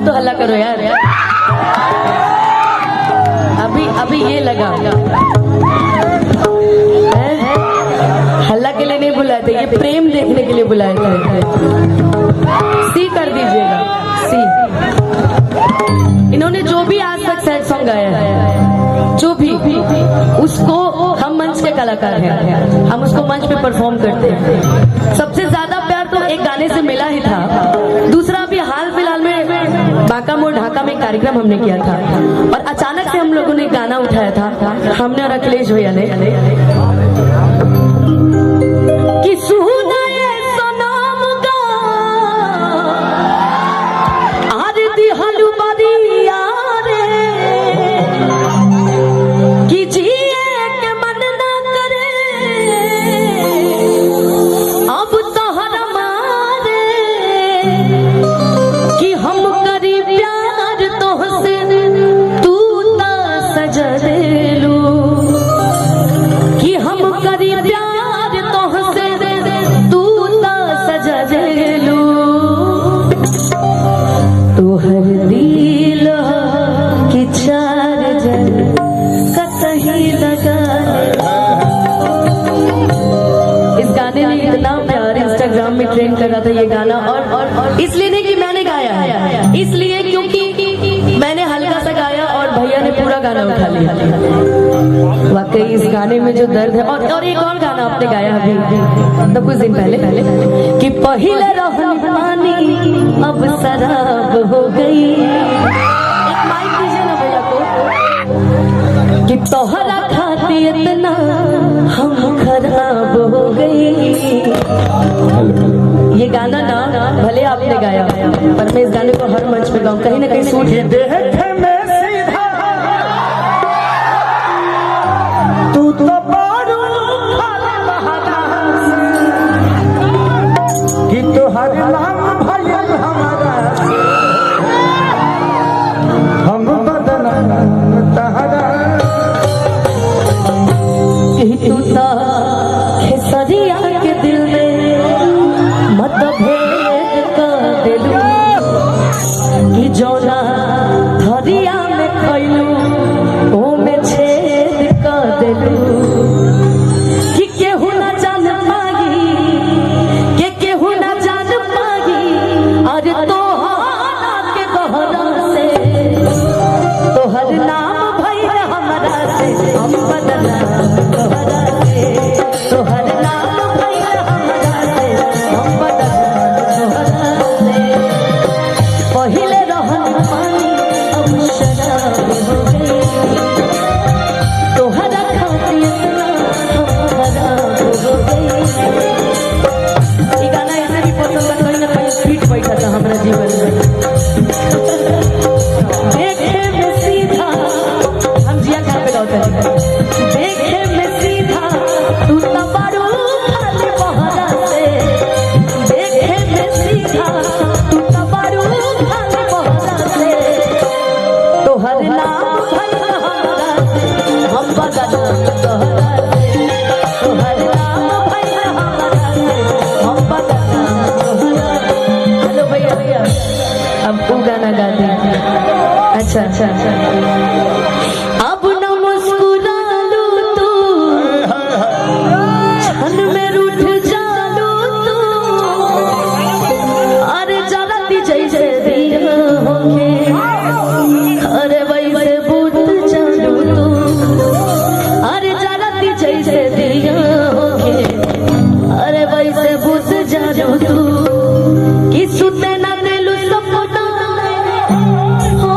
अब तो हल्ला करो यार। अभी ये लगा हल्ला के लिए नहीं बुलाए थे, ये प्रेम देखने के लिए बुलाए थे। सी कर दीजिएगा सी। इन्होंने जो भी आज तक सैड सॉन्ग गाया है, जो भी, उसको हम मंच के कलाकार हैं, हम उसको मंच पे परफॉर्म करते हैं। सबसे ज्यादा प्यार तो एक गाने से मिला ही था। दूसरा भी हाल फिलहाल में बांका मोड़ ढाका में कार्यक्रम हमने किया था और अचानक से हम लोगों ने गाना उठाया था, हमने और अखिलेश भैया ने, कि सुना ये सनम गा आरती हलू बदिया रे, कि जिए के मन ना करे अब तोहर मारे, कि हम करी प्यार तोहसे तू ता सजदेलू, कि हम करी प्यार तोहर दिल की चार्जर कतही लगा। इस गाने ने इतना प्यार इंस्टाग्राम में ट्रेंड कर रहा था ये गाना, और इसलिए नहीं कि मैंने गाया है, इसलिए क्योंकि मैंने हल्का सा गाया और भैया ने पूरा गाना उठा लिया। वाकई इस गाने में जो दर्द है, और एक और गाना आपने गाया अभी तो कुछ दिन पहले, कि पहले रहन पानी अब शराब हो गई। एक माइक दीजिए ना भैया को, कि तोहरा खाती इतना हम खराब हो गई। ये गाना ना भले आपने गाया, पर मैं इस गाने को हर मंच पे गाऊं, कहीं ना कहीं सूट तू तो कि तोहर नाम भयल हमारा, हम बदन तहरा, कि तू तो खेसरिया के दिल में मतभेद कर दिलू, कि जौना धरिया में खैलू ओ में छेद कर दिलू, कि केहू ना जान पागी, के केहू ना जान पागी, अरे तोहरा के गहरा से तोहर नाम भइल हमरा से, हम बदला तोहरा से, तोहर नाम भइल हमरा से, हम बदला तोहरा से। पहिले रहन पानी अब शराब हो गई, तोहरा खातिर इतना हम खराब हो गई। ये गाना ऐसे भी पसंद है, कहीं ना कहीं फिट बैठा था हमारा जीवन में। देखे में सीधा, हम जिया कहाँ पे गाते हैं, देखे में सीधा तू तबारू खाली बहरा से, देखे में सीधा तू तबारू खाली बहरा से, तोहर नाम भइल हमरा से, हम बदला तोहरा से, तोहर नाम भइल हमरा से, हम बदला तोहरा से। हेलो भैया, अब तू गाना गा दे। अच्छा, अब न मुस्कुरा लू तू, क्षण में रूठ जालू तू, अरे जलती जैसे दिया होके, अरे वैसे बुझ जालू तू, अरे जलती जैसे दिया होके, अरे वैसे बुझ जालू तू, कि सुते ना दिलू सपना हो,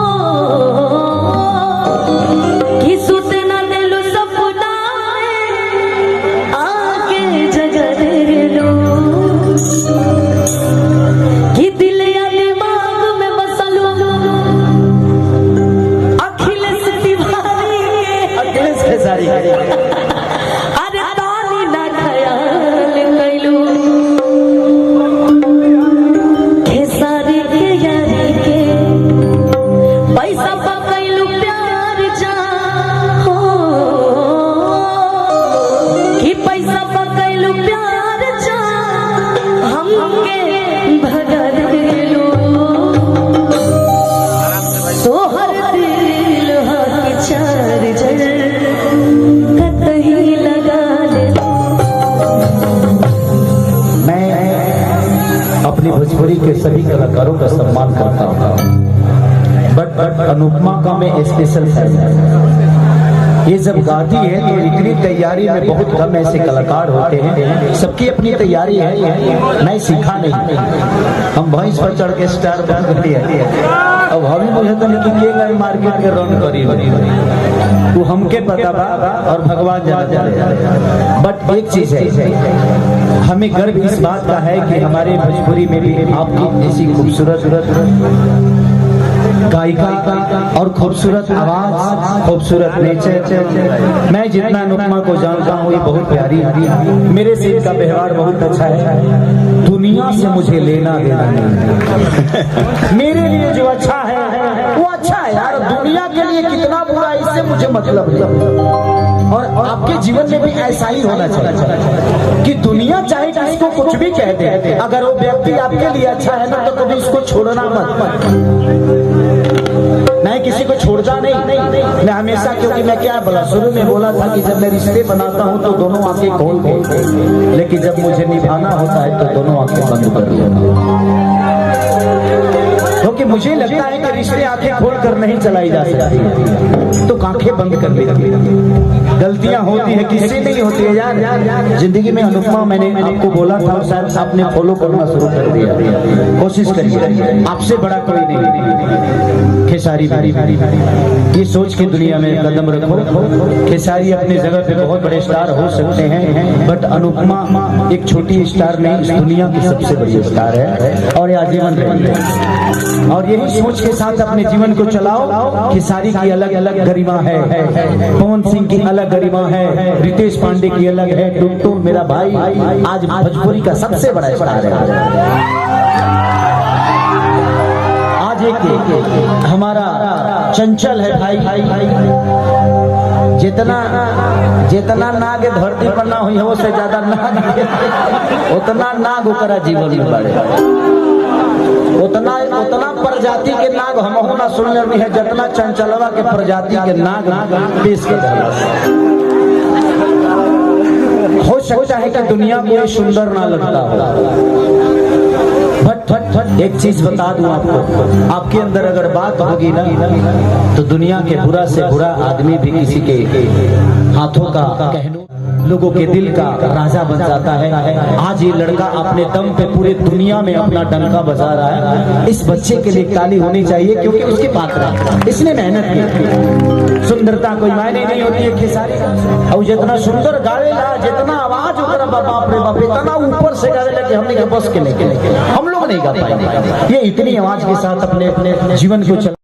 का सम्मान करता हूँ, बट अनुपमा का मैं स्पेशल फैन है। ये जब गाती है तो इतनी तैयारी में बहुत कम ऐसे कलाकार होते हैं, सबकी अपनी तैयारी है, मैं सीखा नहीं। हम भैंस पर चढ़ के स्टार बन करती है, अब हमें मुझे तो नहीं कि गए मार्केट के रन करी वो हमके पता बा और भगवान जाने। बट एक चीज है, हमें गर्व इस बात का है कि हमारे भोजपुरी में भी आपकी ऐसी खूबसूरत गायिका और खूबसूरत आवाज, खूबसूरत नेचर, मैं जितना अनुपमा को जानता हूँ ये बहुत प्यारी है, मेरे से इनका व्यवहार बहुत अच्छा है। दुनिया से मुझे लेना देना नहीं, मेरे लिए जो अच्छा है वो अच्छा है यार, दुनिया के लिए कितना बुरा है इससे मुझे मतलब नहीं। और आपके जीवन में भी ऐसा ही होना चाहिए कि दुनिया चाहे जिसको कुछ भी कह दे, अगर वो व्यक्ति आपके लिए अच्छा है ना तो कभी उसको छोड़ना मत। मैं किसी को छोड़ता नहीं, मैं हमेशा, क्योंकि मैं क्या बोला शुरू में बोला था कि जब मैं रिश्ते बनाता हूँ तो दोनों आंखें खोल के, लेकिन जब मुझे निभाना होता है तो दोनों आंखें बंद कर लेना, क्योंकि मुझे लगता है कि रिश्ते आंखें खोल कर नहीं चलाई जा सकती, तो आंखें बंद कर लेती। गलतियां होती है, किससे नहीं होती है यार जिंदगी में। अनुपमा मैंने आपको बोला था, शायद आपने फॉलो करना शुरू कर दिया, कोशिश करिए, आपसे बड़ा कोई नहीं। खेसारी ये सोच के दुनिया में कदम रखो, खेसारी अपने जगह पे बहुत बड़े स्टार हो सकते हैं, बट अनुपमा एक छोटी स्टार नहीं, इस दुनिया की सबसे बड़ी स्टार है और ये आजीवन रहेंगे। और यही सोच के साथ अपने जीवन को चलाओ। खेसारी की अलग अलग गरिमा है, पवन सिंह की अलग गरिमा है, रितेश पांडे की अलग है, टुनटुन मेरा भाई आज भोजपुरी का सबसे बड़ा स्टार है। एक हमारा चंचल है भाई, जितना नाग धरती पर ना हुई है वो से ज्यादा नाग उतना नाग ओकरा जीवन में बढ़े, उतना प्रजाति के नाग हम ना सुनने में है जितना चंचलवा के प्रजाति के नाग पेश कर। हो सकता है कि दुनिया में सुंदर ना लगता हो, बट एक चीज बता दूं आपको, आपके अंदर अगर बात होगी ना तो दुनिया के बुरा से बुरा आदमी भी किसी के हाथों का कहने लोगों के दिल का राजा बन जाता है। आज ये लड़का अपने दम पे पूरे दुनिया में अपना डंका बजा रहा है। इस बच्चे के लिए ताली होनी चाहिए क्योंकि उसके पात्र इसने मेहनत की। सुंदरता कोई मायने नहीं होती है खेसारी, और जितना सुंदर गावेला, जितना आवाज उतना बाप रे बाप, इतना ऊपर से गावेला कि हमने बस के लेके हम लोग नहीं गा पाएंगे। ये इतनी आवाज के साथ अपने जीवन को